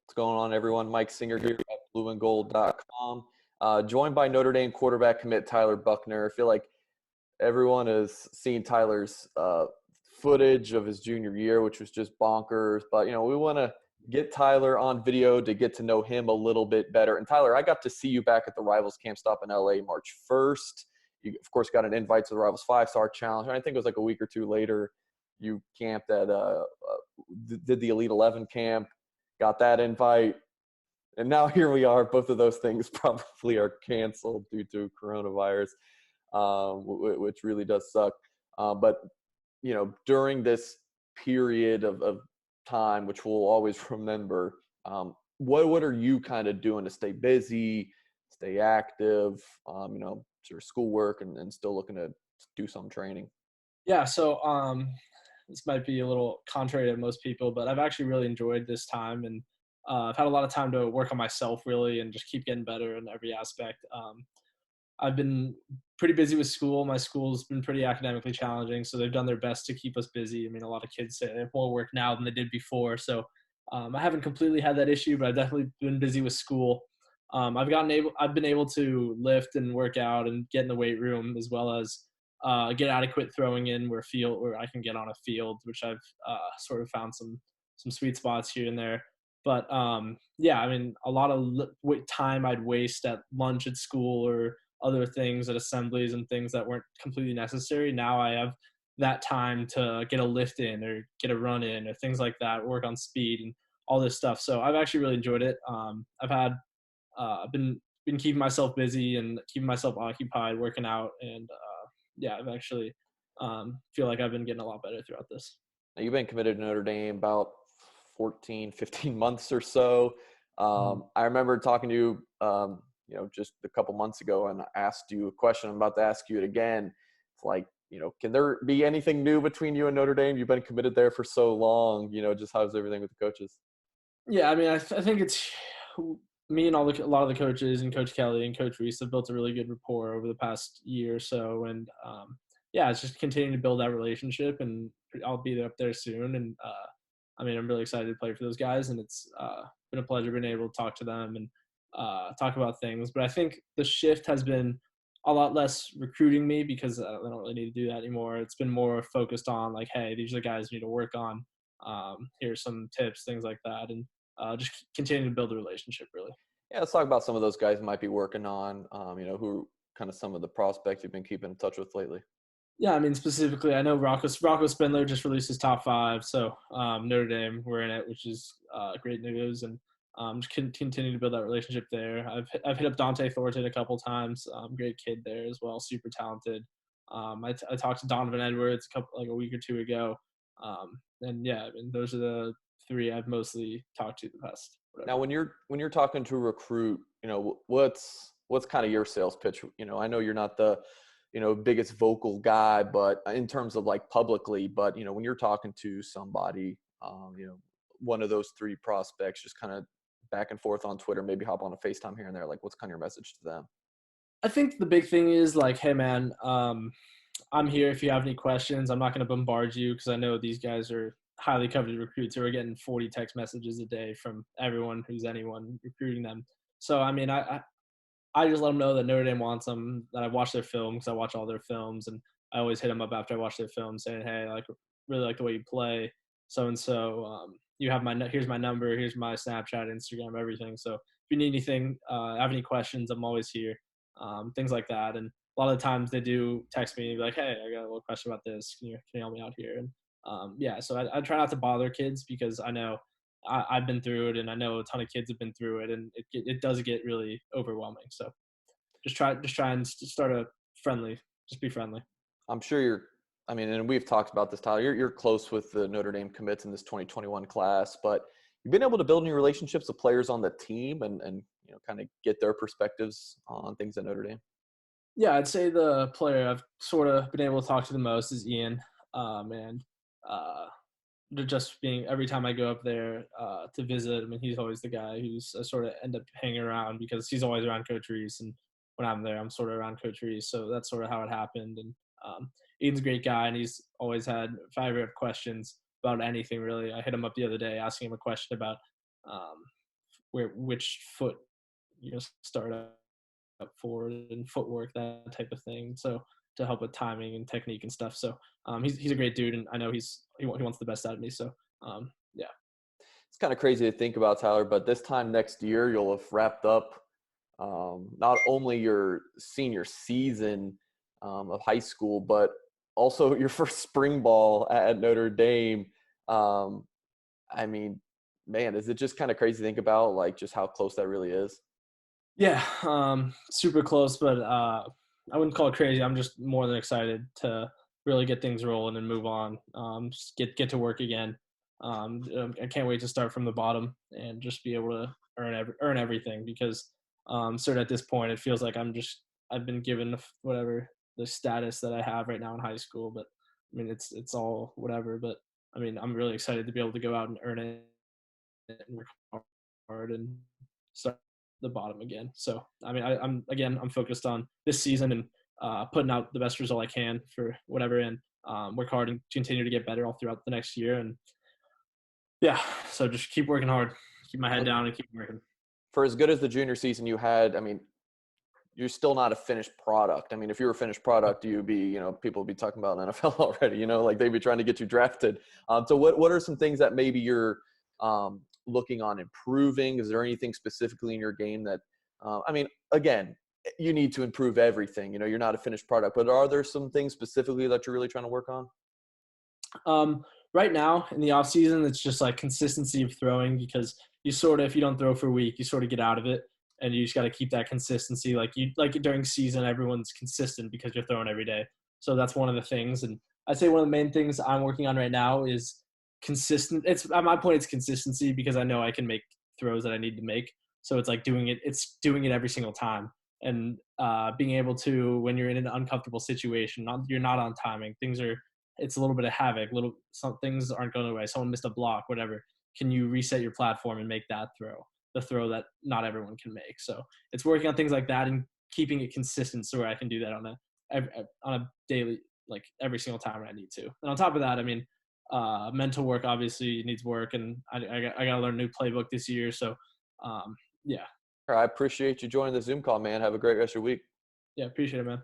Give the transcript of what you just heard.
What's going on, everyone? Mike Singer here at blueandgold.com. Joined by Notre Dame quarterback commit Tyler Buchner. I feel like everyone has seen Tyler's footage of his junior year, which was just bonkers. But, we want to get Tyler on video to get to know him a little bit better. And, Tyler, I got to see you back at the Rivals Camp Stop in L.A. March 1st. You, of course, got an invite to the Rivals 5-Star Challenge. And I think it was like a week or two later, you camped at did the Elite 11 camp. Got that invite, and now here we are. Both of those things probably are canceled due to coronavirus, which really does suck. But, during this period of time, which we'll always remember, what are you kind of doing to stay busy, stay active, your schoolwork and still looking to do some training? Yeah, so this might be a little contrary to most people, but I've actually really enjoyed this time, and I've had a lot of time to work on myself really and just keep getting better in every aspect. I've been pretty busy with school. My school's been pretty academically challenging, so they've done their best to keep us busy. I mean, a lot of kids say they have more work now than they did before, so I haven't completely had that issue, but I've definitely been busy with school. I've been able to lift and work out and get in the weight room, as well as get adequate throwing in where I can get on a field, which I've sort of found some sweet spots here and there. But yeah, I mean, a lot of time I'd waste at lunch at school or other things at assemblies and things that weren't completely necessary. Now I have that time to get a lift in or get a run in or things like that, work on speed and all this stuff. So I've actually really enjoyed it. I've been keeping myself busy and keeping myself occupied, working out, and yeah, I've actually feel like I've been getting a lot better throughout this. Now, you've been committed to Notre Dame about 14, 15 months or so. I remember talking to you, just a couple months ago, and I asked you a question. I'm about to ask you it again. It's like, can there be anything new between you and Notre Dame? You've been committed there for so long. Just how's everything with the coaches? Yeah, I mean, I think it's me and a lot of the coaches and Coach Kelly and Coach Reese have built a really good rapport over the past year or so, and yeah, it's just continuing to build that relationship, and I'll be up there soon, and I mean, I'm really excited to play for those guys, and it's been a pleasure being able to talk to them and talk about things. But I think the shift has been a lot less recruiting me, because I don't really need to do that anymore. It's been more focused on like, hey, these are the guys you need to work on. Here's some tips, things like that, and just continue to build a relationship, really. Yeah, let's talk about some of those guys you might be working on, who kind of some of the prospects you've been keeping in touch with lately. Yeah, I mean, specifically, I know Rocco Spindler just released his top 5, so Notre Dame, we're in it, which is great news, and just continue to build that relationship there. I've hit up Dante Thornton a couple times, great kid there as well, super talented. I talked to Donovan Edwards a week or two ago, and yeah, I mean, those are the 3 I've mostly talked to the past. Now, when you're talking to a recruit, what's kind of your sales pitch? I know you're not the biggest vocal guy, but in terms of like publicly, but when you're talking to somebody, one of those 3 prospects, just kind of back and forth on Twitter, maybe hop on a FaceTime here and there, like what's kind of your message to them? I think the big thing is like, hey man, I'm here if you have any questions. I'm not going to bombard you, because I know these guys are highly coveted recruits who are getting 40 text messages a day from everyone who's anyone recruiting them. So, I mean, I just let them know that Notre Dame wants them, that I watch their film, because I watch all their films, and I always hit them up after I watch their film saying, hey, really like the way you play, so-and-so. You have here's my number, here's my Snapchat, Instagram, everything. So if you need anything, have any questions, I'm always here. Things like that. And a lot of the times they do text me and be like, hey, I got a little question about this. Can you help me out here? And yeah, so I try not to bother kids, because I know I've been through it, and I know a ton of kids have been through it, and it does get really overwhelming. So just try and start just be friendly. I'm sure and we've talked about this, Tyler, you're close with the Notre Dame commits in this 2021 class, but you've been able to build new relationships with players on the team and kind of get their perspectives on things at Notre Dame. Yeah, I'd say the player I've sort of been able to talk to the most is Ian, and just being every time I go up there to visit. I mean, he's always the guy who's I sort of end up hanging around, because he's always around Coach Reese, and when I'm there, I'm sort of around Coach Reese. So that's sort of how it happened. And Ian's a great guy, and he's always had, if I ever have questions about anything really, I hit him up the other day asking him a question about which foot start up forward and footwork, that type of thing. So to help with timing and technique and stuff. So he's a great dude, and I know he wants the best out of me. So yeah. It's kind of crazy to think about, Tyler, but this time next year, you'll have wrapped up not only your senior season of high school, but also your first spring ball at Notre Dame. Um, I mean, man, is it just kind of crazy to think about, like, just how close that really is? Yeah, super close, but I wouldn't call it crazy. I'm just more than excited to really get things rolling and move on. Just get to work again. I can't wait to start from the bottom and just be able to earn everything, because certain at this point it feels like I've been given whatever the status that I have right now in high school. But I mean, it's all whatever. But I mean, I'm really excited to be able to go out and earn it and work hard and start the bottom again. So I mean, I'm focused on this season and putting out the best result I can for whatever, and work hard and continue to get better all throughout the next year. And yeah, so just keep working hard, keep my head For, down, and keep working. for as good as the junior season you had, I mean, you're still not a finished product. I mean, if you were a finished product, you'd be, people would be talking about an NFL already, like they'd be trying to get you drafted. So what are some things that maybe you're looking on improving? Is there anything specifically in your game that, I mean, again, you need to improve everything, you're not a finished product, but are there some things specifically that you're really trying to work on? Right now in the off season, it's just like consistency of throwing, because if you don't throw for a week, you sort of get out of it, and you just got to keep that consistency. Like during season, everyone's consistent because you're throwing every day. So that's one of the things. And I'd say one of the main things I'm working on right now is consistent. It's at my point, it's consistency, because I know I can make throws that I need to make. So it's like it's doing it every single time. And being able to, when you're in an uncomfortable situation, you're not on timing, it's a little bit of havoc. Some things aren't going away. Someone missed a block, whatever. Can you reset your platform and make that the throw that not everyone can make? So it's working on things like that and keeping it consistent, so where I can do that on a daily, like every single time when I need to. And on top of that, I mean, mental work obviously needs work, and I got to learn a new playbook this year. So yeah, I appreciate you joining the Zoom call, man. Have a great rest of your week. yeah, appreciate it, man.